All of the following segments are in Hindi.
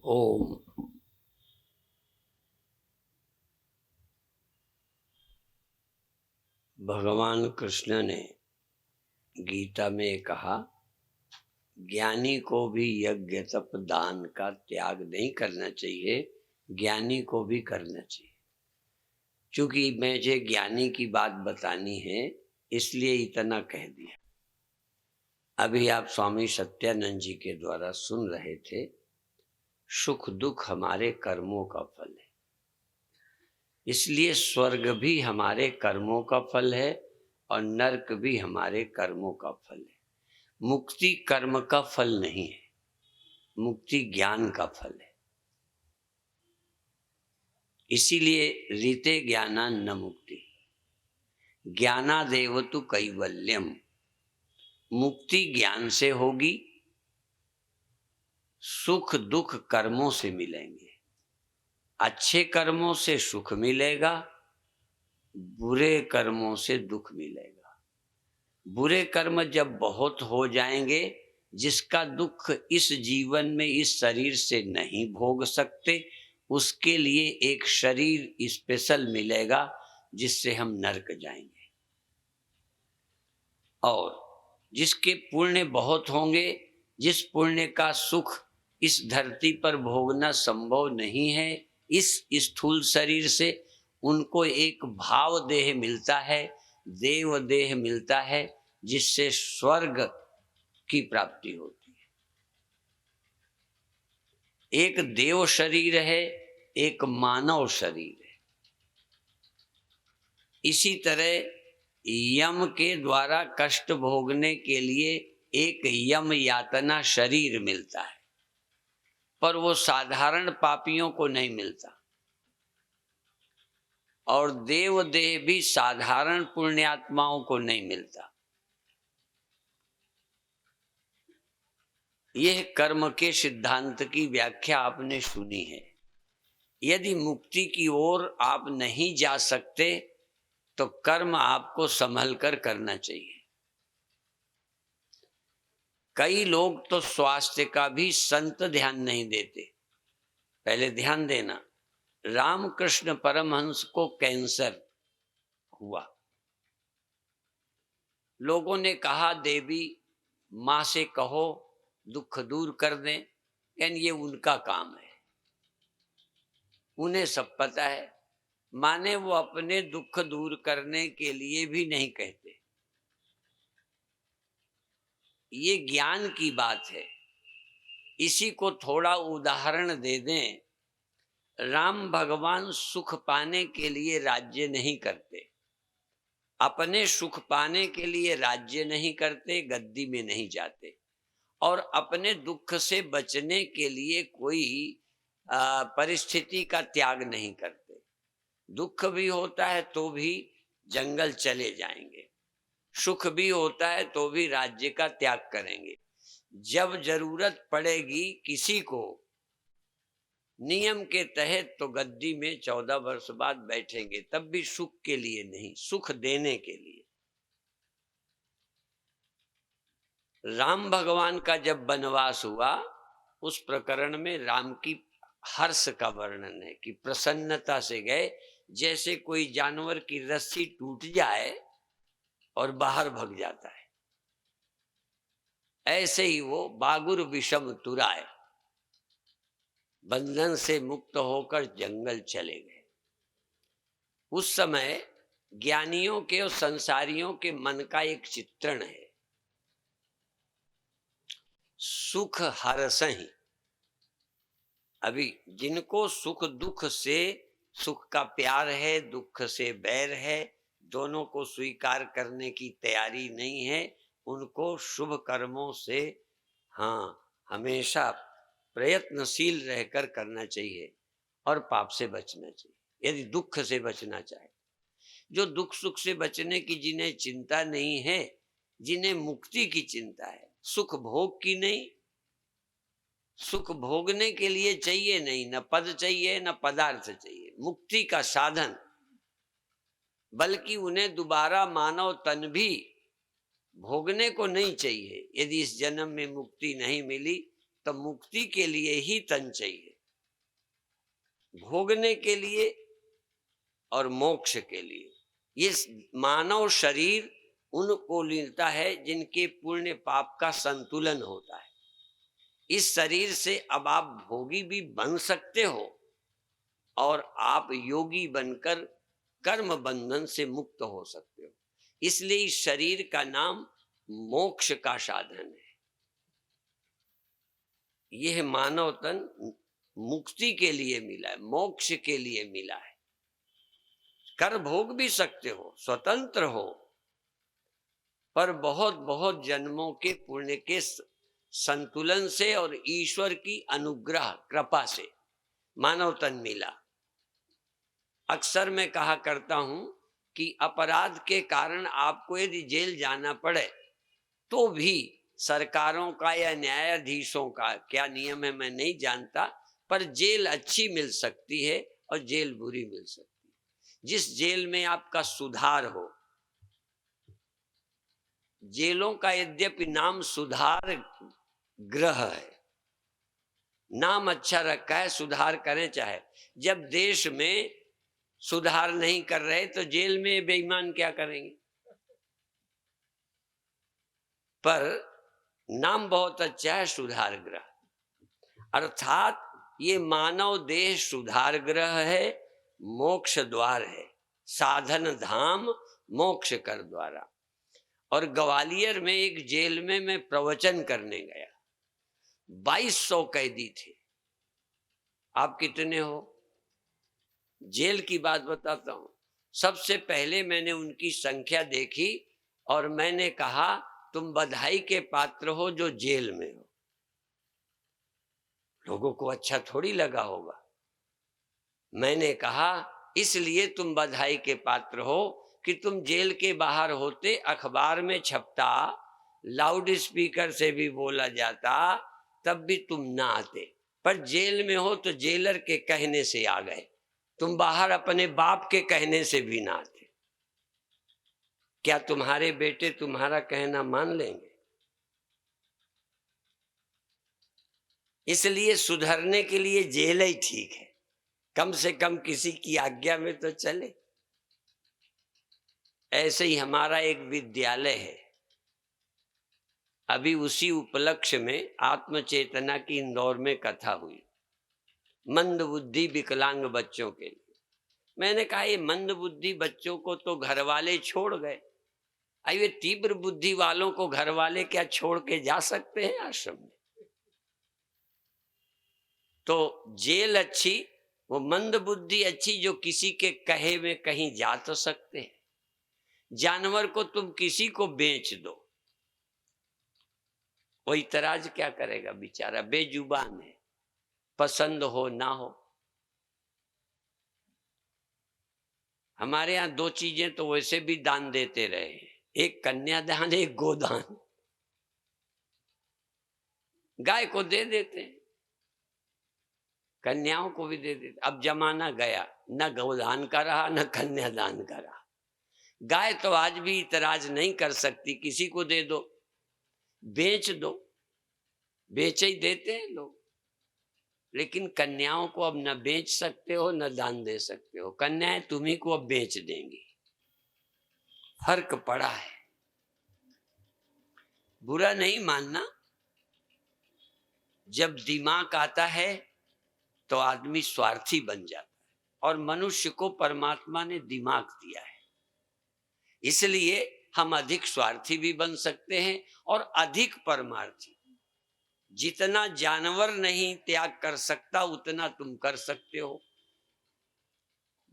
ओम। भगवान कृष्ण ने गीता में कहा, ज्ञानी को भी यज्ञ तप दान का त्याग नहीं करना चाहिए, ज्ञानी को भी करना चाहिए। क्योंकि मुझे ज्ञानी की बात बतानी है, इसलिए इतना कह दिया। अभी आप स्वामी सत्यानंद जी के द्वारा सुन रहे थे, सुख दुख हमारे कर्मों का फल है, इसलिए स्वर्ग भी हमारे कर्मों का फल है और नरक भी हमारे कर्मों का फल है। मुक्ति कर्म का फल नहीं है, मुक्ति ज्ञान का फल है। इसीलिए रीते ज्ञाना न मुक्ति, ज्ञानादेव तु कैवल्यम। मुक्ति ज्ञान से होगी, सुख दुख कर्मों से मिलेंगे। अच्छे कर्मों से सुख मिलेगा, बुरे कर्मों से दुख मिलेगा। बुरे कर्म जब बहुत हो जाएंगे, जिसका दुख इस जीवन में इस शरीर से नहीं भोग सकते, उसके लिए एक शरीर स्पेशल मिलेगा जिससे हम नरक जाएंगे। और जिसके पुण्य बहुत होंगे, जिस पुण्य का सुख इस धरती पर भोगना संभव नहीं है इस स्थूल शरीर से, उनको एक भाव देह मिलता है, देव देह मिलता है, जिससे स्वर्ग की प्राप्ति होती है। एक देव शरीर है, एक मानव शरीर है। इसी तरह यम के द्वारा कष्ट भोगने के लिए एक यम यातना शरीर मिलता है, पर वो साधारण पापियों को नहीं मिलता। और देव देह भी साधारण पुण्यात्माओं को नहीं मिलता। यह कर्म के सिद्धांत की व्याख्या आपने सुनी है। यदि मुक्ति की ओर आप नहीं जा सकते तो कर्म आपको संभल कर करना चाहिए। कई लोग तो स्वास्थ्य का भी संत ध्यान नहीं देते। पहले ध्यान देना, रामकृष्ण परमहंस को कैंसर हुआ। लोगों ने कहा देवी माँ से कहो दुख दूर कर दें, यानी ये उनका काम है, उन्हें सब पता है। माने वो अपने दुख दूर करने के लिए भी नहीं कहते। ये ज्ञान की बात है। इसी को थोड़ा उदाहरण दे दें। राम भगवान सुख पाने के लिए राज्य नहीं करते, अपने सुख पाने के लिए राज्य नहीं करते, गद्दी में नहीं जाते, और अपने दुख से बचने के लिए कोई परिस्थिति का त्याग नहीं करते। दुख भी होता है तो भी जंगल चले जाएंगे, सुख भी होता है तो भी राज्य का त्याग करेंगे। जब जरूरत पड़ेगी किसी को नियम के तहत तो गद्दी में 14 वर्ष बाद बैठेंगे, तब भी सुख के लिए नहीं, सुख देने के लिए। राम भगवान का जब वनवास हुआ, उस प्रकरण में राम की हर्ष का वर्णन है कि प्रसन्नता से गए, जैसे कोई जानवर की रस्सी टूट जाए और बाहर भग जाता है, ऐसे ही वो बागुर विषम तुराए, बंधन से मुक्त होकर जंगल चले गए। उस समय ज्ञानियों के और संसारियों के मन का एक चित्रण है, सुख हरसहि। अभी जिनको सुख दुख से, सुख का प्यार है, दुख से बैर है, दोनों को स्वीकार करने की तैयारी नहीं है, उनको शुभ कर्मों से हमेशा प्रयत्नशील रहकर करना चाहिए और पाप से बचना चाहिए। यदि दुख से बचना चाहे, जो दुख सुख से बचने की जिन्हें चिंता नहीं है, जिन्हें मुक्ति की चिंता है, सुख भोग की नहीं, सुख भोगने के लिए चाहिए नहीं, न पद चाहिए न पदार्थ चाहिए, मुक्ति का साधन, बल्कि उन्हें दोबारा मानव तन भी भोगने को नहीं चाहिए। यदि इस जन्म में मुक्ति नहीं मिली तो मुक्ति के लिए ही तन चाहिए, भोगने के लिए और मोक्ष के लिए। ये मानव शरीर उनको मिलता है जिनके पुण्य पाप का संतुलन होता है। इस शरीर से अब आप भोगी भी बन सकते हो और आप योगी बनकर कर्म बंधन से मुक्त हो सकते हो। इसलिए इस शरीर का नाम मोक्ष का साधन है। यह मानव तन मुक्ति के लिए मिला है, मोक्ष के लिए मिला है। कर भोग भी सकते हो, स्वतंत्र हो, पर बहुत बहुत जन्मों के पुण्य के संतुलन से और ईश्वर की अनुग्रह कृपा से मानव तन मिला। अक्सर मैं कहा करता हूं कि अपराध के कारण आपको यदि जेल जाना पड़े तो भी सरकारों का या न्यायाधीशों का क्या नियम है मैं नहीं जानता, पर जेल अच्छी मिल सकती है और जेल बुरी मिल सकती है। जिस जेल में आपका सुधार हो, जेलों का यद्यपि नाम सुधार गृह है, नाम अच्छा रखा है, सुधार करें चाहे। जब देश में सुधार नहीं कर रहे तो जेल में बेईमान क्या करेंगे? पर नाम बहुत अच्छा है, सुधार गृह। अर्थात ये मानव देह सुधार गृह है, मोक्ष द्वार है, साधन धाम मोक्ष कर द्वारा। और ग्वालियर में एक जेल में मैं प्रवचन करने गया, 2200 कैदी थे। आप कितने हो? जेल की बात बताता हूं। सबसे पहले मैंने उनकी संख्या देखी और मैंने कहा तुम बधाई के पात्र हो जो जेल में हो। लोगों को अच्छा थोड़ी लगा होगा। मैंने कहा इसलिए तुम बधाई के पात्र हो कि तुम जेल के बाहर होते, अखबार में छपता, लाउड स्पीकर से भी बोला जाता, तब भी तुम ना आते। पर जेल में हो तो जेलर के कहने से आ गए, तुम बाहर अपने बाप के कहने से भी ना आते। क्या तुम्हारे बेटे तुम्हारा कहना मान लेंगे? इसलिए सुधरने के लिए जेल ही ठीक है, कम से कम किसी की आज्ञा में तो चले। ऐसे ही हमारा एक विद्यालय है, अभी उसी उपलक्ष्य में आत्म चेतना की इंदौर में कथा हुई, मंद बुद्धि विकलांग बच्चों के लिए। मैंने कहा ये मंद बुद्धि बच्चों को तो घर वाले छोड़ गए, ये तीव्र बुद्धि वालों को घर वाले क्या छोड़ के जा सकते हैं आश्रम में? तो जेल अच्छी, वो मंद बुद्धि अच्छी जो किसी के कहे में कहीं जा तो सकते हैं। जानवर को तुम किसी को बेच दो, वो इतराज क्या करेगा? बेचारा बेजुबान है, पसंद हो ना हो। हमारे यहाँ 2 चीजें तो वैसे भी दान देते रहे, एक कन्यादान, एक गोदान। गाय को दे देते हैं, कन्याओं को भी दे देते। अब जमाना गया, न गोदान का रहा न कन्यादान का रहा। गाय तो आज भी इतराज नहीं कर सकती, किसी को दे दो, बेच दो, बेच ही देते हैं लोग। लेकिन कन्याओं को अब न बेच सकते हो न दान दे सकते हो, कन्याएं तुम्ही को अब बेच देंगी। फर्क पड़ा है, बुरा नहीं मानना। जब दिमाग आता है तो आदमी स्वार्थी बन जाता है, और मनुष्य को परमात्मा ने दिमाग दिया है, इसलिए हम अधिक स्वार्थी भी बन सकते हैं और अधिक परमार्थी। जितना जानवर नहीं त्याग कर सकता उतना तुम कर सकते हो।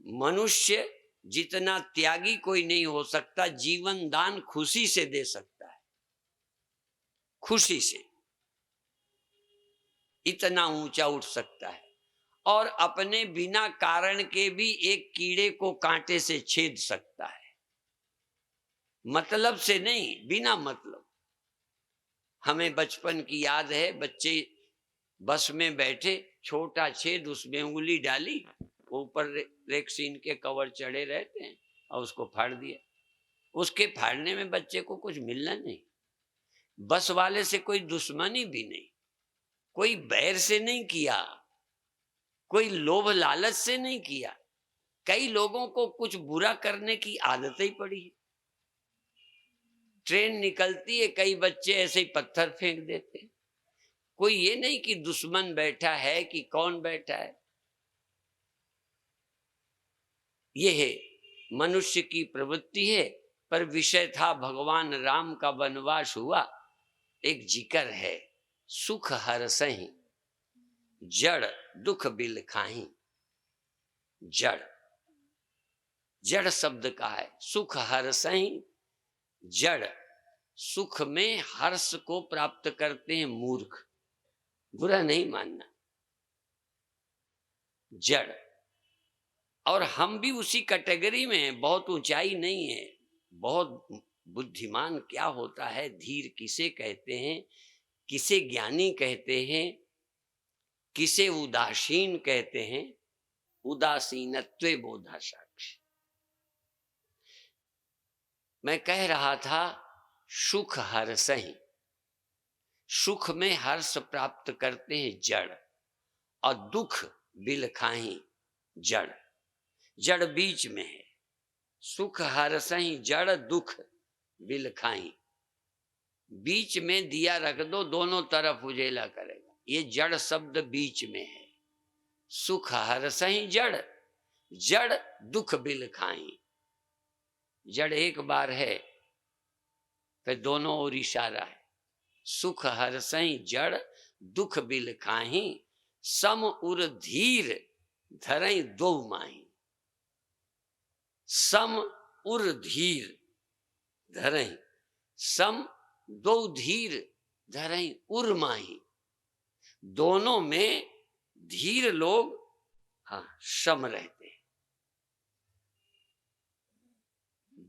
मनुष्य जितना त्यागी कोई नहीं हो सकता, जीवन दान खुशी से दे सकता है, खुशी से इतना ऊंचा उठ सकता है, और अपने बिना कारण के भी एक कीड़े को कांटे से छेद सकता है, मतलब से नहीं, बिना मतलब। हमें बचपन की याद है, बच्चे बस में बैठे, छोटा छेद, उसमें उंगली डाली, ऊपर रेक्सीन के कवर चढ़े रहते हैं, और उसको फाड़ दिया। उसके फाड़ने में बच्चे को कुछ मिलना नहीं, बस वाले से कोई दुश्मनी भी नहीं, कोई बैर से नहीं किया, कोई लोभ लालच से नहीं किया। कई लोगों को कुछ बुरा करने की आदत ही पड़ी है। ट्रेन निकलती है, कई बच्चे ऐसे ही पत्थर फेंक देते हैं। कोई ये नहीं कि दुश्मन बैठा है कि कौन बैठा है। ये है मनुष्य की प्रवृत्ति है। पर विषय था भगवान राम का वनवास हुआ। एक जिक्र है, सुख हरसहि जड़ दुख बिल खाही। जड़, जड़ शब्द का है। सुख हरसहि जड़, सुख में हर्ष को प्राप्त करते हैं मूर्ख, बुरा नहीं मानना। जड़, और हम भी उसी कैटेगरी में हैं। बहुत ऊंचाई नहीं है। बहुत बुद्धिमान क्या होता है, धीर किसे कहते हैं, किसे ज्ञानी कहते हैं, किसे उदासीन कहते हैं। उदासीनत्वे बोधा साक्षी। मैं कह रहा था सुख हर्षहि, सुख में हर्ष प्राप्त करते हैं जड़, और दुख बिल खाही जड़। जड़ बीच में है। सुख हर्षहि जड़ दुख बिल खाही। बीच में दिया रख दो, दोनों तरफ उजेला करेगा। ये जड़ शब्द बीच में है। सुख हर्षहि जड़, जड़ दुख बिल खाही। जड़ एक बार है, फिर दोनों ओर इशारा है। सुख हर्षहि जड़ दुख बिल खाही, सम उर धीर धरई दो माही। सम उर धीर धरई, सम दो धीर धरई उर माही। दोनों में धीर लोग सम रहते हैं।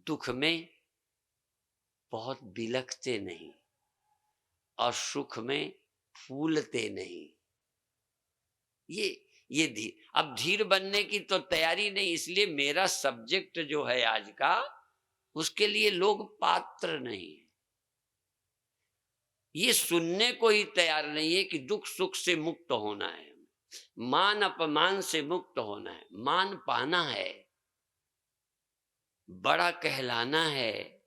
दुख में बहुत बिलखते नहीं और सुख में फूलते नहीं। ये धीर। अब धीर बनने की तो तैयारी नहीं, इसलिए मेरा सब्जेक्ट जो है आज का, उसके लिए लोग पात्र नहीं है। ये सुनने को ही तैयार नहीं है कि दुख सुख से मुक्त होना है, मान अपमान से मुक्त होना है, मान पाना है, बड़ा कहलाना है,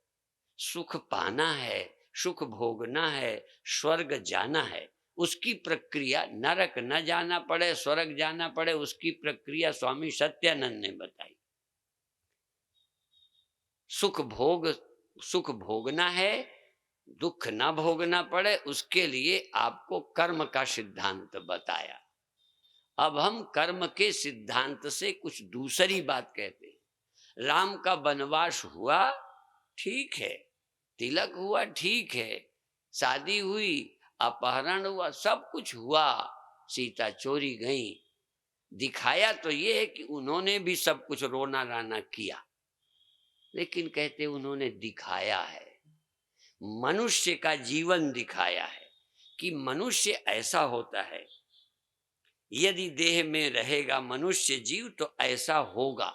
सुख पाना है, सुख भोगना है, स्वर्ग जाना है। उसकी प्रक्रिया, नरक न जाना पड़े, स्वर्ग जाना पड़े, उसकी प्रक्रिया स्वामी सत्यानंद ने बताई। सुख भोगना है, दुख न भोगना पड़े, उसके लिए आपको कर्म का सिद्धांत बताया। अब हम कर्म के सिद्धांत से कुछ दूसरी बात कहते हैं। राम का वनवास हुआ, ठीक है, तिलक हुआ, ठीक है, शादी हुई, अपहरण हुआ, सब कुछ हुआ, सीता चोरी गई। दिखाया तो ये है कि उन्होंने भी सब कुछ रोना राना किया, लेकिन कहते उन्होंने दिखाया है, मनुष्य का जीवन दिखाया है कि मनुष्य ऐसा होता है। यदि देह में रहेगा मनुष्य जीव तो ऐसा होगा।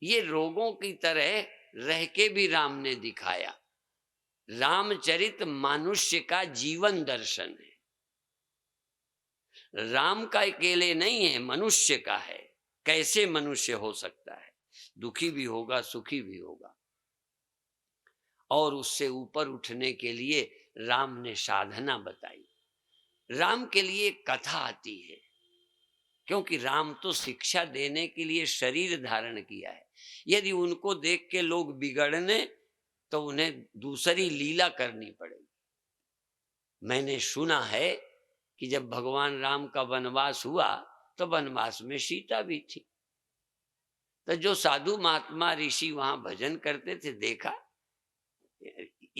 ये रोगों की तरह रह के भी राम ने दिखाया। रामचरित मनुष्य का जीवन दर्शन है। राम का अकेले नहीं है, मनुष्य का है। कैसे मनुष्य हो सकता है, दुखी भी होगा, सुखी भी होगा। और उससे ऊपर उठने के लिए राम ने साधना बताई। राम के लिए कथा आती है, क्योंकि राम तो शिक्षा देने के लिए शरीर धारण किया है। यदि उनको देख के लोग बिगड़ने तो उन्हें दूसरी लीला करनी पड़ेगी। मैंने सुना है कि जब भगवान राम का वनवास हुआ तो वनवास में सीता भी थी। तो जो साधु महात्मा ऋषि वहां भजन करते थे, देखा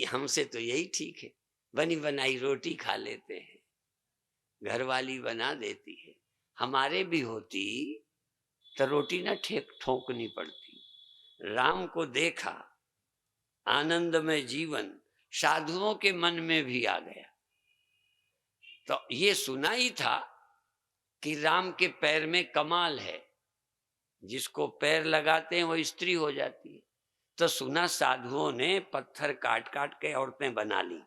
हमसे तो यही ठीक है, बनी बनाई रोटी खा लेते हैं, घरवाली बना देती है। हमारे भी होती तो रोटी ना ठोकनी पड़ती। राम को देखा, आनंद में जीवन साधुओं के मन में भी आ गया। तो ये सुना ही था कि राम के पैर में कमाल है, जिसको पैर लगाते हैं वो स्त्री हो जाती है। तो सुना साधुओं ने पत्थर काट काट के औरतें बना ली।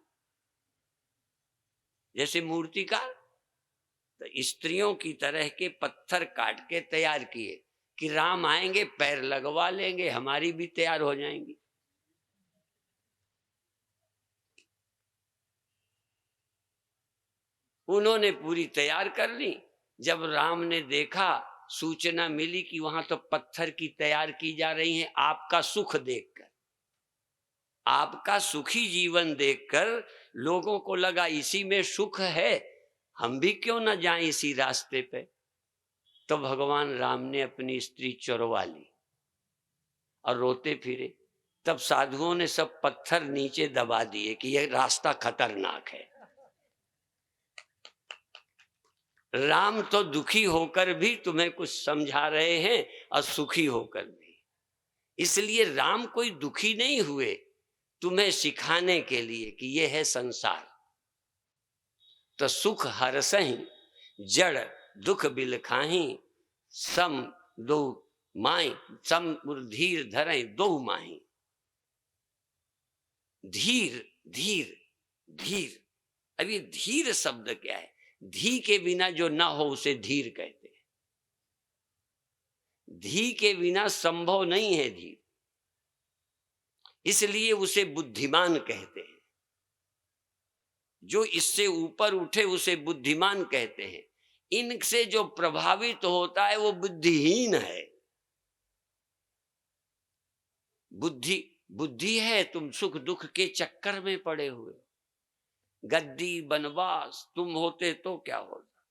जैसे मूर्तिकार तो स्त्रियों की तरह के पत्थर काट के तैयार किए कि राम आएंगे, पैर लगवा लेंगे, हमारी भी तैयार हो जाएंगी। उन्होंने पूरी तैयार कर ली। जब राम ने देखा, सूचना मिली कि वहां तो पत्थर की तैयार की जा रही है, आपका सुख देखकर, आपका सुखी जीवन देखकर लोगों को लगा इसी में सुख है, हम भी क्यों ना जाएं इसी रास्ते पे। तो भगवान राम ने अपनी स्त्री चुरवा ली और रोते फिरे। तब साधुओं ने सब पत्थर नीचे दबा दिए कि यह रास्ता खतरनाक है। राम तो दुखी होकर भी तुम्हें कुछ समझा रहे हैं और सुखी होकर भी। इसलिए राम कोई दुखी नहीं हुए, तुम्हें सिखाने के लिए कि यह है संसार। तो सुख हरसहि जड़ दुख बिलखाही, सम दो माई सम धीर धरे दो माही। धीर धीर धीर, अब ये धीर शब्द क्या है? धी के बिना जो ना हो उसे धीर कहते हैं। धी के बिना संभव नहीं है धीर, इसलिए उसे बुद्धिमान कहते हैं। जो इससे ऊपर उठे उसे बुद्धिमान कहते हैं। इनसे जो प्रभावित होता है वो बुद्धिहीन है। बुद्धि है, तुम सुख दुख के चक्कर में पड़े हुए, गद्दी बनवास तुम होते तो क्या होता।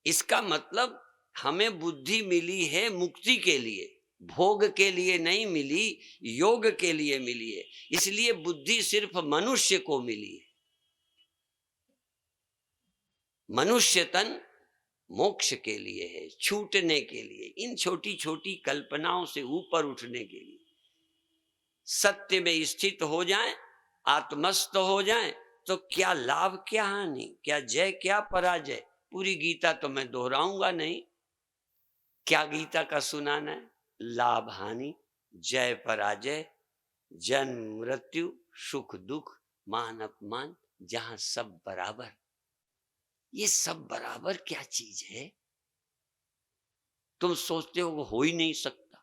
इसका मतलब हमें बुद्धि मिली है मुक्ति के लिए, भोग के लिए नहीं मिली, योग के लिए मिली है। इसलिए बुद्धि सिर्फ मनुष्य को मिली है। मनुष्य तन मोक्ष के लिए है, छूटने के लिए, इन छोटी छोटी कल्पनाओं से ऊपर उठने के लिए, सत्य में स्थित हो जाएं, आत्मस्थ हो जाएं, तो क्या लाभ क्या हानि, क्या जय क्या पराजय। पूरी गीता तो मैं दोहराऊंगा नहीं, क्या गीता का सुनाना है? लाभ हानि, जय पराजय, जन्म मृत्यु, सुख दुख, मान अपमान, जहां सब बराबर। ये सब बराबर क्या चीज है? तुम सोचते हो हो ही नहीं सकता।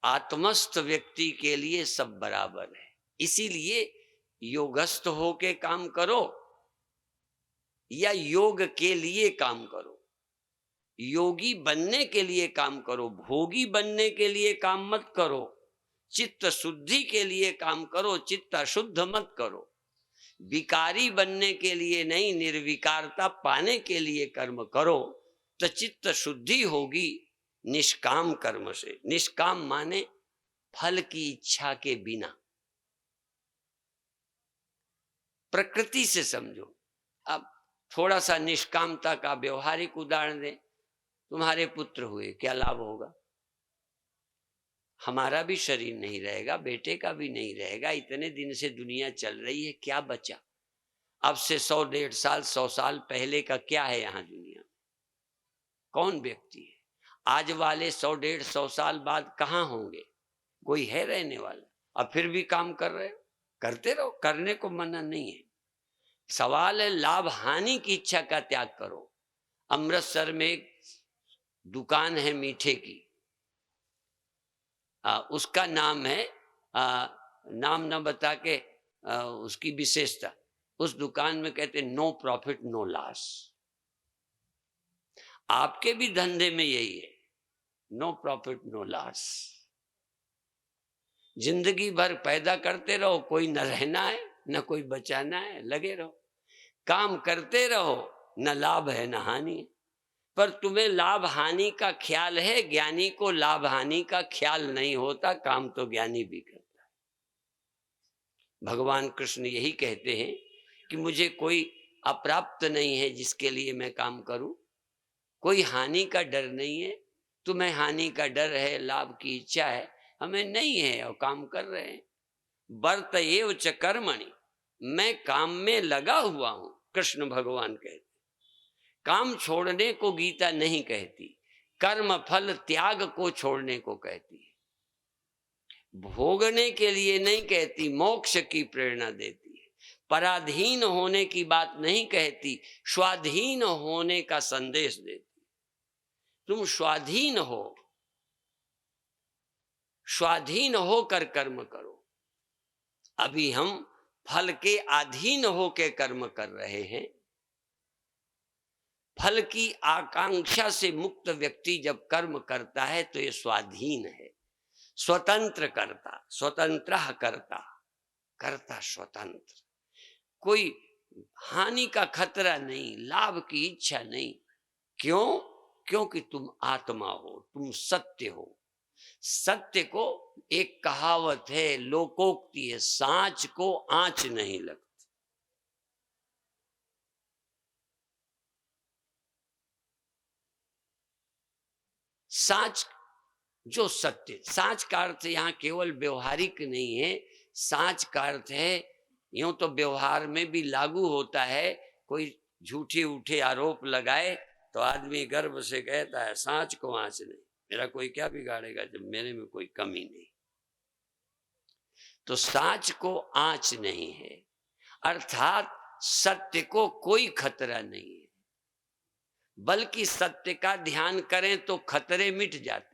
आत्मस्थ व्यक्ति के लिए सब बराबर है। इसीलिए योगस्थ होके काम करो या योग के लिए काम करो। योगी बनने के लिए काम करो, भोगी बनने के लिए काम मत करो। चित्त शुद्धि के लिए काम करो, चित्त अशुद्ध मत करो। विकारी बनने के लिए नहीं, निर्विकारता पाने के लिए कर्म करो तो चित्त शुद्धि होगी निष्काम कर्म से। निष्काम माने फल की इच्छा के बिना, प्रकृति से समझो। अब थोड़ा सा निष्कामता का व्यवहारिक उदाहरण दें। तुम्हारे पुत्र हुए, क्या लाभ होगा? हमारा भी शरीर नहीं रहेगा, बेटे का भी नहीं रहेगा। इतने दिन से दुनिया चल रही है, क्या बचा? अब से 100-150 साल 100 साल पहले का क्या है यहाँ दुनिया में? कौन व्यक्ति है? आज वाले 100-150 साल बाद कहाँ होंगे? कोई है रहने वाला? अब फिर भी काम कर रहे हो, करते रहो, करने को मना नहीं है। सवाल है लाभ हानि की इच्छा का त्याग करो। अमृतसर में एक दुकान है मीठे की, उसका नाम है, नाम न बता के उसकी विशेषता, उस दुकान में कहते नो प्रॉफिट नो लॉस। आपके भी धंधे में यही है, नो प्रॉफिट नो लॉस। जिंदगी भर पैदा करते रहो, कोई न रहना है न कोई बचाना है, लगे रहो, काम करते रहो, न लाभ है न हानि है। पर तुम्हें लाभ हानि का ख्याल है, ज्ञानी को लाभ हानि का ख्याल नहीं होता, काम तो ज्ञानी भी करता है। भगवान कृष्ण यही कहते हैं कि मुझे कोई अप्राप्त नहीं है जिसके लिए मैं काम करूं, कोई हानि का डर नहीं है। तुम्हें हानि का डर है, लाभ की इच्छा है, हमें नहीं है और काम कर रहे हैं। वर्त एव च कर्मणि, मैं काम में लगा हुआ हूं, कृष्ण भगवान कहते। काम छोड़ने को गीता नहीं कहती, कर्म फल त्याग को छोड़ने को कहती है। भोगने के लिए नहीं कहती, मोक्ष की प्रेरणा देती है। पराधीन होने की बात नहीं कहती, स्वाधीन होने का संदेश देती। तुम स्वाधीन हो, स्वाधीन होकर कर्म करो। अभी हम फल के अधीन होकर कर्म कर रहे हैं। फल की आकांक्षा से मुक्त व्यक्ति जब कर्म करता है तो ये स्वाधीन है, स्वतंत्र करता, स्वतंत्र करता, करता स्वतंत्र। कोई हानि का खतरा नहीं, लाभ की इच्छा नहीं। क्यों? क्योंकि तुम आत्मा हो, तुम सत्य हो। सत्य को एक कहावत है, लोकोक्ति है, सांच को आंच नहीं लगती। सांच जो सत्य, सांच का अर्थ यहाँ केवल व्यवहारिक नहीं है, सांच का अर्थ है यूं तो व्यवहार में भी लागू होता है। कोई झूठे उठे आरोप लगाए तो आदमी गर्व से कहता है सांच को आंच नहीं, मेरा कोई क्या बिगाड़ेगा जब मेरे में कोई कमी नहीं। तो सांच को आंच नहीं है, अर्थात सत्य को कोई खतरा नहीं है, बल्कि सत्य का ध्यान करें तो खतरे मिट जाते।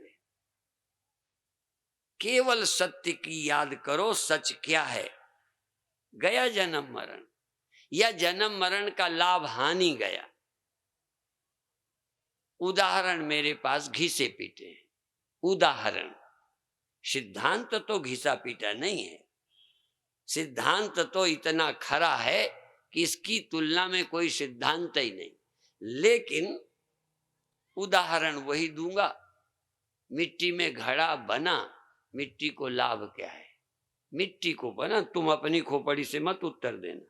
केवल सत्य की याद करो, सच क्या है? गया जन्म मरण, या जन्म मरण का लाभ हानि गया। उदाहरण मेरे पास घिसे पीटे हैं, उदाहरण। सिद्धांत तो घिसा पीटा नहीं है, सिद्धांत तो इतना खरा है कि इसकी तुलना में कोई सिद्धांत ही नहीं। लेकिन उदाहरण वही दूंगा। मिट्टी में घड़ा बना, मिट्टी को लाभ क्या है? मिट्टी को बना, तुम अपनी खोपड़ी से मत उत्तर देना,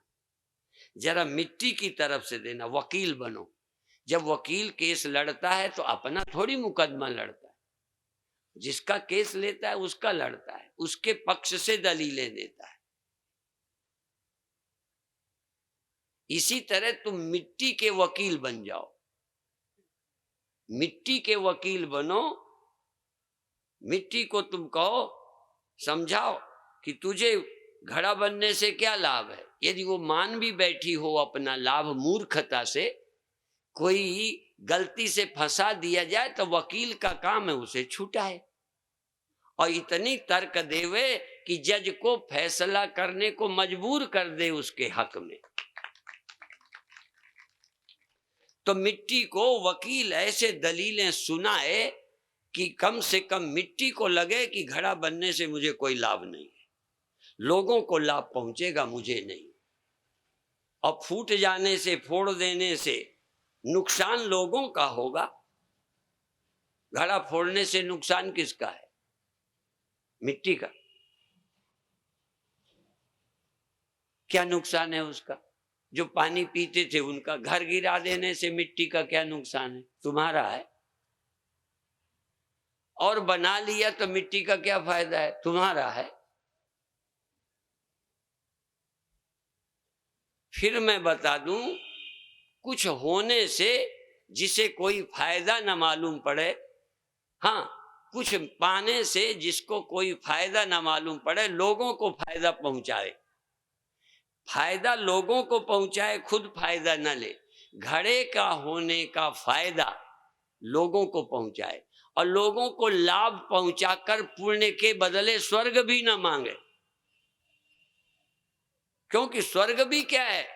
जरा मिट्टी की तरफ से देना। वकील बनो, जब वकील केस लड़ता है तो अपना थोड़ी मुकदमा लड़ता है, जिसका केस लेता है उसका लड़ता है, उसके पक्ष से दलीलें देता है। इसी तरह तुम मिट्टी के वकील बन जाओ, मिट्टी के वकील बनो। मिट्टी को तुम कहो, समझाओ कि तुझे घड़ा बनने से क्या लाभ है। यदि वो मान भी बैठी हो अपना लाभ मूर्खता से, कोई गलती से फंसा दिया जाए तो वकील का काम है उसे छुटाए, और इतनी तर्क देवे कि जज को फैसला करने को मजबूर कर दे उसके हक में। तो मिट्टी को वकील ऐसे दलीलें सुनाए कि कम से कम मिट्टी को लगे कि घड़ा बनने से मुझे कोई लाभ नहीं है, लोगों को लाभ पहुंचेगा, मुझे नहीं। और फूट जाने से, फोड़ देने से नुकसान लोगों का होगा। घड़ा फोड़ने से नुकसान किसका है? मिट्टी का। क्या नुकसान है उसका? जो पानी पीते थे उनका घर गिरा देने से मिट्टी का क्या नुकसान है? तुम्हारा है। और बना लिया तो मिट्टी का क्या फायदा है? तुम्हारा है। फिर मैं बता दूं, कुछ होने से जिसे कोई फायदा न मालूम पड़े, हाँ, कुछ पाने से जिसको कोई फायदा न मालूम पड़े, लोगों को फायदा पहुंचाए। फायदा लोगों को पहुंचाए, खुद फायदा न ले। घड़े का होने का फायदा लोगों को पहुंचाए, और लोगों को लाभ पहुंचाकर पुण्य के बदले स्वर्ग भी न मांगे। क्योंकि स्वर्ग भी क्या है?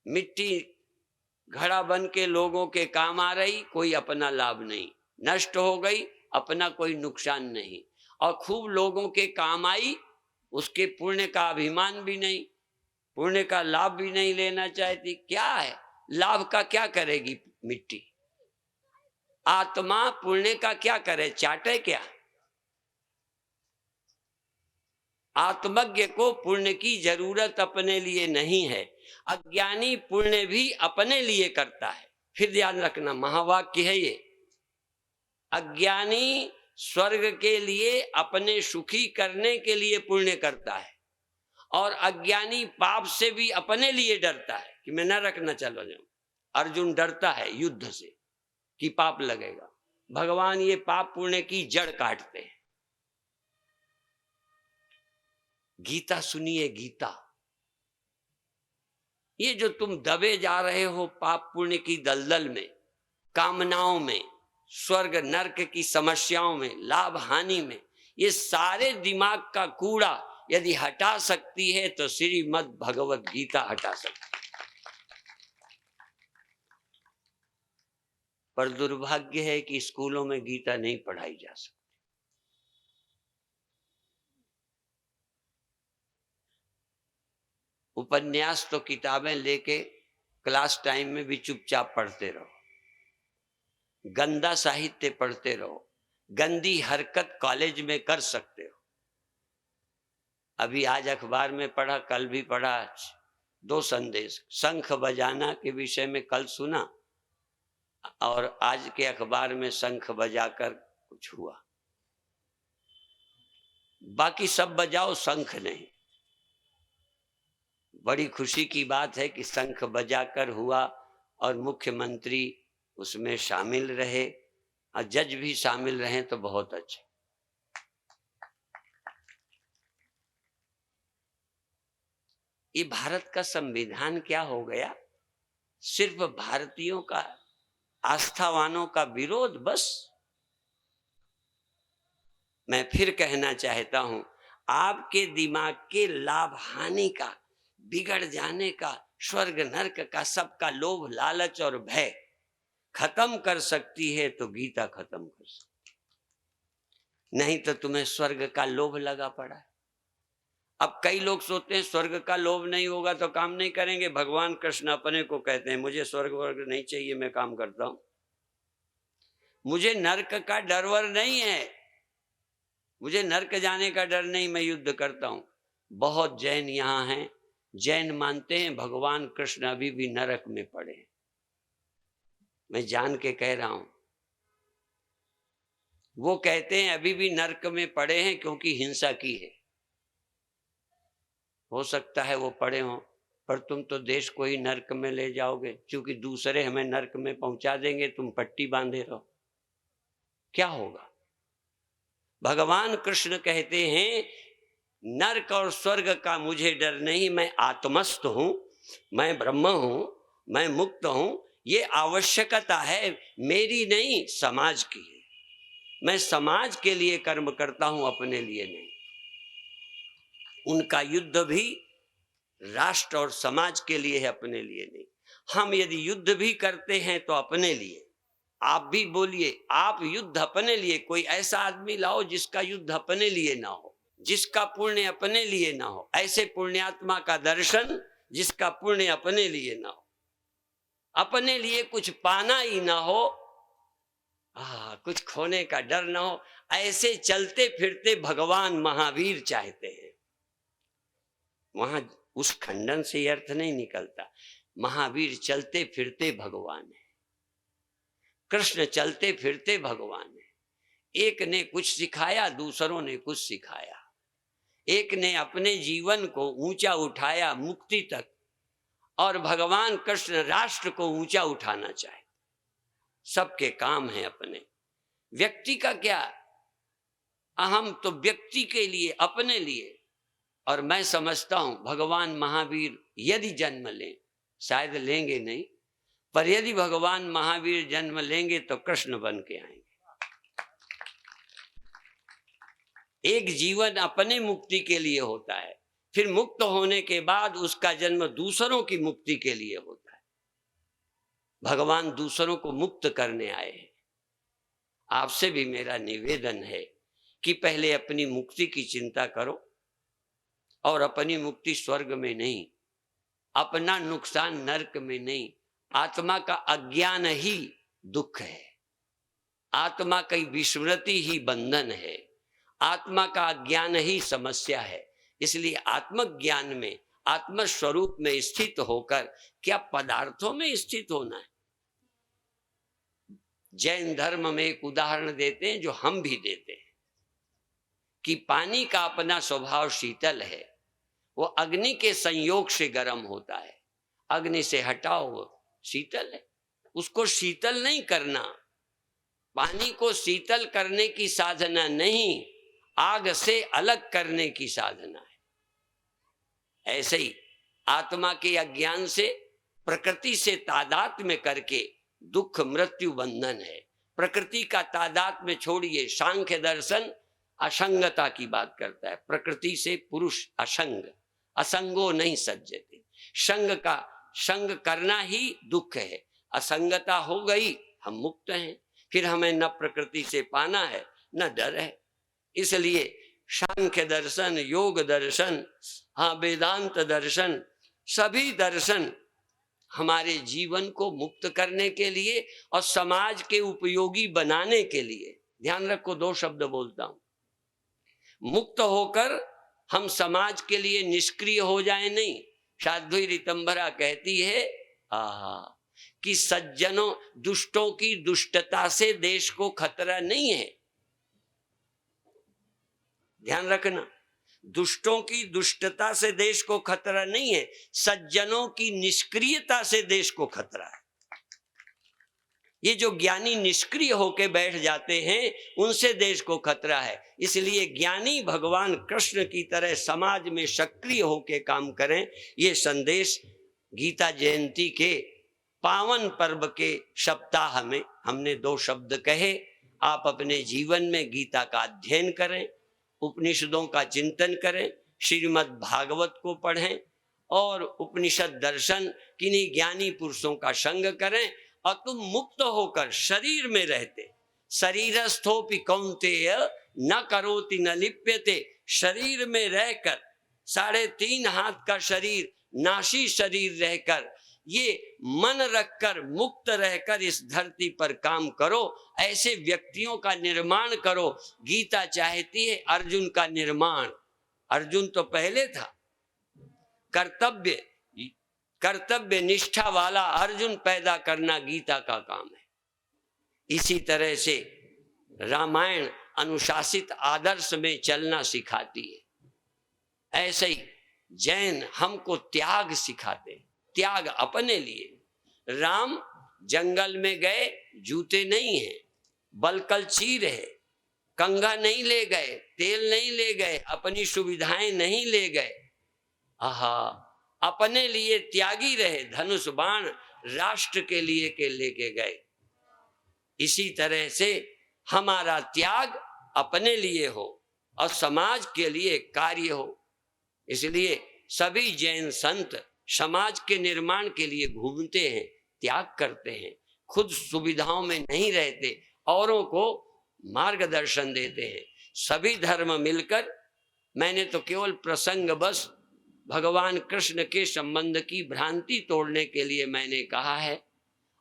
मिट्टी घड़ा बन के लोगों के काम आ रही, कोई अपना लाभ नहीं, नष्ट हो गई, अपना कोई नुकसान नहीं, और खूब लोगों के काम आई, उसके पुण्य का अभिमान भी नहीं, पुण्य का लाभ भी नहीं लेना चाहती। क्या है लाभ का? क्या करेगी मिट्टी? आत्मा पुण्य का क्या करे? चाटे क्या? आत्मज्ञ को पुण्य की जरूरत अपने लिए नहीं है। अज्ञानी पुण्य भी अपने लिए करता है। फिर ध्यान रखना, महावाक्य है ये। अज्ञानी स्वर्ग के लिए, अपने सुखी करने के लिए पुण्य करता है, और अज्ञानी पाप से भी अपने लिए डरता है कि मैं नरक न चला जाऊं। अर्जुन डरता है युद्ध से कि पाप लगेगा। भगवान ये पाप पुण्य की जड़ काटते हैं। गीता सुनिए, गीता। ये जो तुम दबे जा रहे हो पाप पुण्य की दलदल में, कामनाओं में, स्वर्ग नरक की समस्याओं में, लाभ हानि में, ये सारे दिमाग का कूड़ा यदि हटा सकती है तो श्रीमद् भगवत गीता हटा सकती है। पर दुर्भाग्य है कि स्कूलों में गीता नहीं पढ़ाई जा सकती। उपन्यास तो किताबें लेके क्लास टाइम में भी चुपचाप पढ़ते रहो, गंदा साहित्य पढ़ते रहो, गंदी हरकत कॉलेज में कर सकते हो। अभी आज अखबार में पढ़ा, कल भी पढ़ा, 2 संदेश, शंख बजाना के विषय में कल सुना और आज के अखबार में शंख बजाकर कुछ हुआ। बाकी सब बजाओ, शंख नहीं। बड़ी खुशी की बात है कि शंख बजाकर हुआ और मुख्यमंत्री उसमें शामिल रहे और जज भी शामिल रहे तो बहुत अच्छा। ये भारत का संविधान क्या हो गया? सिर्फ भारतीयों का, आस्थावानों का विरोध बस। मैं फिर कहना चाहता हूं, आपके दिमाग के लाभ हानि का, बिगड़ जाने का, स्वर्ग नरक का, सबका लोभ लालच और भय खत्म कर सकती है तो गीता खत्म कर सकती, नहीं तो तुम्हें स्वर्ग का लोभ लगा पड़ा है। अब कई लोग सोचते हैं स्वर्ग का लोभ नहीं होगा तो काम नहीं करेंगे। भगवान कृष्ण अपने को कहते हैं मुझे स्वर्ग वर्ग नहीं चाहिए, मैं काम करता हूं, मुझे नरक का डर वर नहीं है, मुझे नरक जाने का डर नहीं, मैं युद्ध करता हूं। बहुत जैन यहां हैं, जैन मानते हैं भगवान कृष्ण अभी भी नरक में पड़े हैं। मैं जान के कह रहा हूं, वो कहते हैं अभी भी नरक में पड़े हैं क्योंकि हिंसा की है। हो सकता है वो पड़े हों, पर तुम तो देश को ही नरक में ले जाओगे, क्योंकि दूसरे हमें नरक में पहुंचा देंगे, तुम पट्टी बांधे रहो, क्या होगा? भगवान कृष्ण कहते हैं नरक और स्वर्ग का मुझे डर नहीं, मैं आत्मस्थ हूं, मैं ब्रह्म हूं, मैं मुक्त हूं। ये आवश्यकता है मेरी नहीं, समाज की है। मैं समाज के लिए कर्म करता हूं, अपने लिए नहीं। उनका युद्ध भी राष्ट्र और समाज के लिए है, अपने लिए नहीं। हम यदि युद्ध भी करते हैं तो अपने लिए। आप भी बोलिए, आप युद्ध अपने लिए, कोई ऐसा आदमी लाओ जिसका युद्ध अपने लिए ना हो, जिसका पुण्य अपने लिए ना हो, ऐसे पुण्यात्मा का दर्शन जिसका पुण्य अपने लिए ना हो, अपने लिए कुछ पाना ही ना हो, कुछ खोने का डर ना हो, ऐसे चलते फिरते भगवान महावीर चाहते हैं। वहां उस खंडन से अर्थ नहीं निकलता। महावीर चलते फिरते भगवान है, कृष्ण चलते फिरते भगवान है। एक ने कुछ सिखाया, दूसरों ने कुछ सिखाया। एक ने अपने जीवन को ऊंचा उठाया मुक्ति तक, और भगवान कृष्ण राष्ट्र को ऊंचा उठाना चाहे। सबके काम है अपने। व्यक्ति का क्या, अहम तो व्यक्ति के लिए, अपने लिए। और मैं समझता हूं भगवान महावीर यदि जन्म लें, शायद लेंगे नहीं, पर यदि भगवान महावीर जन्म लेंगे तो कृष्ण बन के आएंगे। एक जीवन अपने मुक्ति के लिए होता है, फिर मुक्त होने के बाद उसका जन्म दूसरों की मुक्ति के लिए होता है। भगवान दूसरों को मुक्त करने आए हैं। आपसे भी मेरा निवेदन है कि पहले अपनी मुक्ति की चिंता करो, और अपनी मुक्ति स्वर्ग में नहीं, अपना नुकसान नरक में नहीं। आत्मा का अज्ञान ही दुख है, आत्मा की विस्मृति ही बंधन है, आत्मा का अज्ञान ही समस्या है। इसलिए आत्मज्ञान में, आत्म स्वरूप में स्थित होकर क्या पदार्थों में स्थित होना है। जैन धर्म में एक उदाहरण देते हैं जो हम भी देते हैं कि पानी का अपना स्वभाव शीतल है, वो अग्नि के संयोग से गर्म होता है। अग्नि से हटाओ वो शीतल है, उसको शीतल नहीं करना। पानी को शीतल करने की साधना नहीं, आग से अलग करने की साधना है। ऐसे ही आत्मा के अज्ञान से प्रकृति से तादात्म्य में करके दुख मृत्यु बंधन है। प्रकृति का तादात्म्य में छोड़िए, सांख्य दर्शन असंगता की बात करता है। प्रकृति से पुरुष असंग, असंगो नहीं सज्जते। संग करना ही दुख है। असंगता हो गई, हम मुक्त हैं। फिर हमें न प्रकृति से पाना है न डर है। इसलिए सांख्य दर्शन, योग दर्शन, हाँ वेदांत दर्शन, सभी दर्शन हमारे जीवन को मुक्त करने के लिए और समाज के उपयोगी बनाने के लिए। ध्यान रखो, दो शब्द बोलता हूं। मुक्त होकर हम समाज के लिए निष्क्रिय हो जाए नहीं। साध्वी ऋतंभरा कहती है कि सज्जनों, दुष्टों की दुष्टता से देश को खतरा नहीं है। ध्यान रखना, दुष्टों की दुष्टता से देश को खतरा नहीं है, सज्जनों की निष्क्रियता से देश को खतरा है। ये जो ज्ञानी निष्क्रिय होकर बैठ जाते हैं, उनसे देश को खतरा है। इसलिए ज्ञानी भगवान कृष्ण की तरह समाज में सक्रिय होकर काम करें। ये संदेश गीता जयंती के पावन पर्व के सप्ताह में हमने दो शब्द कहे। आप अपने जीवन में गीता का अध्ययन करें, उपनिषदों का चिंतन करें, श्रीमद् भागवत को पढ़ें और उपनिषद दर्शन किन्हीं ज्ञानी पुरुषों का संग करें और तुम मुक्त होकर शरीर में रहते, शरीरस्थोपि कौन्तेय न करोति न लिप्यते, शरीर में रहकर 3.5 हाथ का शरीर, नाशी शरीर रहकर, ये मन रखकर मुक्त रहकर इस धरती पर काम करो। ऐसे व्यक्तियों का निर्माण करो। गीता चाहती है अर्जुन का निर्माण। अर्जुन तो पहले था, कर्तव्य निष्ठा वाला अर्जुन पैदा करना गीता का काम है। इसी तरह से रामायण अनुशासित आदर्श में चलना सिखाती है। ऐसे ही जैन हमको त्याग सिखाते, त्याग अपने लिए। राम जंगल में गए, जूते नहीं है, बलकल चीर है, कंघा नहीं ले गए, तेल नहीं ले गए, अपनी सुविधाएं नहीं ले गए। अपने लिए त्यागी रहे, धनुष बाण राष्ट्र के लिए के लेके गए। इसी तरह से हमारा त्याग अपने लिए हो और समाज के लिए कार्य हो। इसलिए सभी जैन संत समाज के निर्माण के लिए घूमते हैं, त्याग करते हैं, खुद सुविधाओं में नहीं रहते, औरों को मार्गदर्शन देते हैं। सभी धर्म मिलकर, मैंने तो केवल प्रसंग बस भगवान कृष्ण के संबंध की भ्रांति तोड़ने के लिए मैंने कहा है।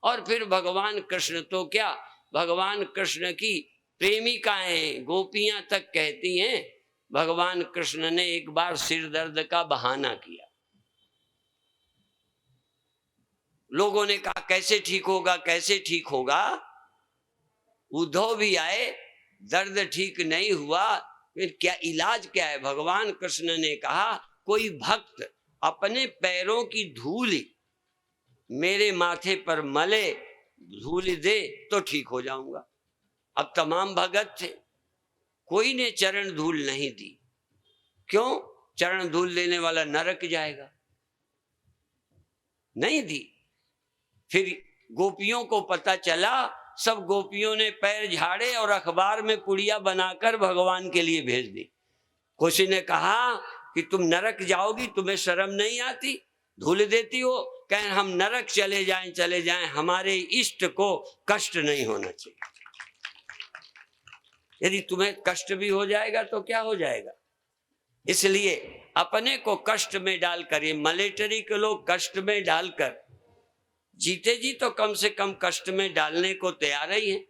और फिर भगवान कृष्ण तो क्या, भगवान कृष्ण की प्रेमिकाएं गोपियां तक कहती हैं, भगवान कृष्ण ने एक बार सिर दर्द का बहाना किया। लोगों ने कहा कैसे ठीक होगा, कैसे ठीक होगा। उद्धव भी आए, दर्द ठीक नहीं हुआ, फिर क्या इलाज क्या है। भगवान कृष्ण ने कहा कोई भक्त अपने पैरों की धूल मेरे माथे पर मले, धूल दे तो ठीक हो जाऊंगा। अब तमाम भगत थे, कोई ने चरण धूल नहीं दी। क्यों? चरण धूल देने वाला नरक जाएगा, नहीं दी। फिर गोपियों को पता चला, सब गोपियों ने पैर झाड़े और अखबार में पुड़िया बनाकर भगवान के लिए भेज दी। किसी ने कहा कि तुम नरक जाओगी, तुम्हें शर्म नहीं आती, धूल देती हो। कहें हम नरक चले जाएं, हमारे इष्ट को कष्ट नहीं होना चाहिए। यदि तुम्हें कष्ट भी हो जाएगा तो क्या हो जाएगा। इसलिए अपने को कष्ट में डालकर, ये मिलिट्री के लोग कष्ट में डालकर जीते जी तो कम से कम कष्ट में डालने को तैयार ही हैं।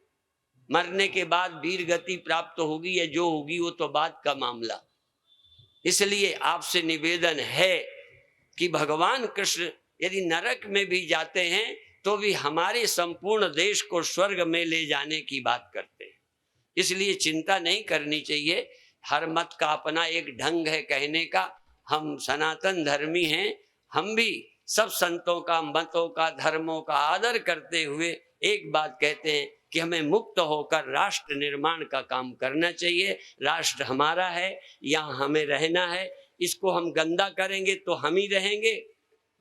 मरने के बाद वीर गति प्राप्त होगी या जो होगी वो तो बात का मामला। इसलिए आपसे निवेदन है कि भगवान कृष्ण यदि नरक में भी जाते हैं तो भी हमारे संपूर्ण देश को स्वर्ग में ले जाने की बात करते हैं। इसलिए चिंता नहीं करनी चाहिए। हर मत का अपना एक ढंग है कहने का। हम सनातन धर्मी हैं, हम भी सब संतों का, मतों का, धर्मों का आदर करते हुए एक बात कहते हैं कि हमें मुक्त होकर राष्ट्र निर्माण का काम करना चाहिए। राष्ट्र हमारा है, यहाँ हमें रहना है, इसको हम गंदा करेंगे तो हम ही रहेंगे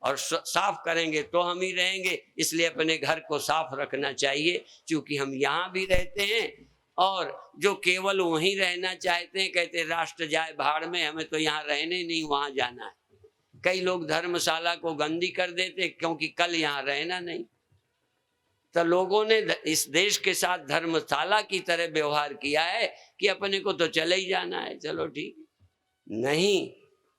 और साफ करेंगे तो हम ही रहेंगे। इसलिए अपने घर को साफ रखना चाहिए, क्योंकि हम यहाँ भी रहते हैं और जो केवल वहीं रहना चाहते हैं, कहते राष्ट्र जाए भाड़ में, हमें तो यहाँ रहने नहीं, वहाँ जाना है। कई लोग धर्मशाला को गंदी कर देते क्योंकि कल यहाँ रहना नहीं। तो लोगों ने इस देश के साथ धर्मशाला की तरह व्यवहार किया है कि अपने को तो चले ही जाना है, चलो ठीक नहीं,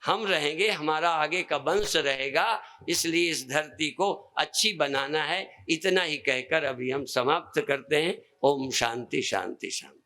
हम रहेंगे, हमारा आगे का वंश रहेगा, इसलिए इस धरती को अच्छी बनाना है। इतना ही कहकर अभी हम समाप्त करते हैं। ओम शांति शांति शांति।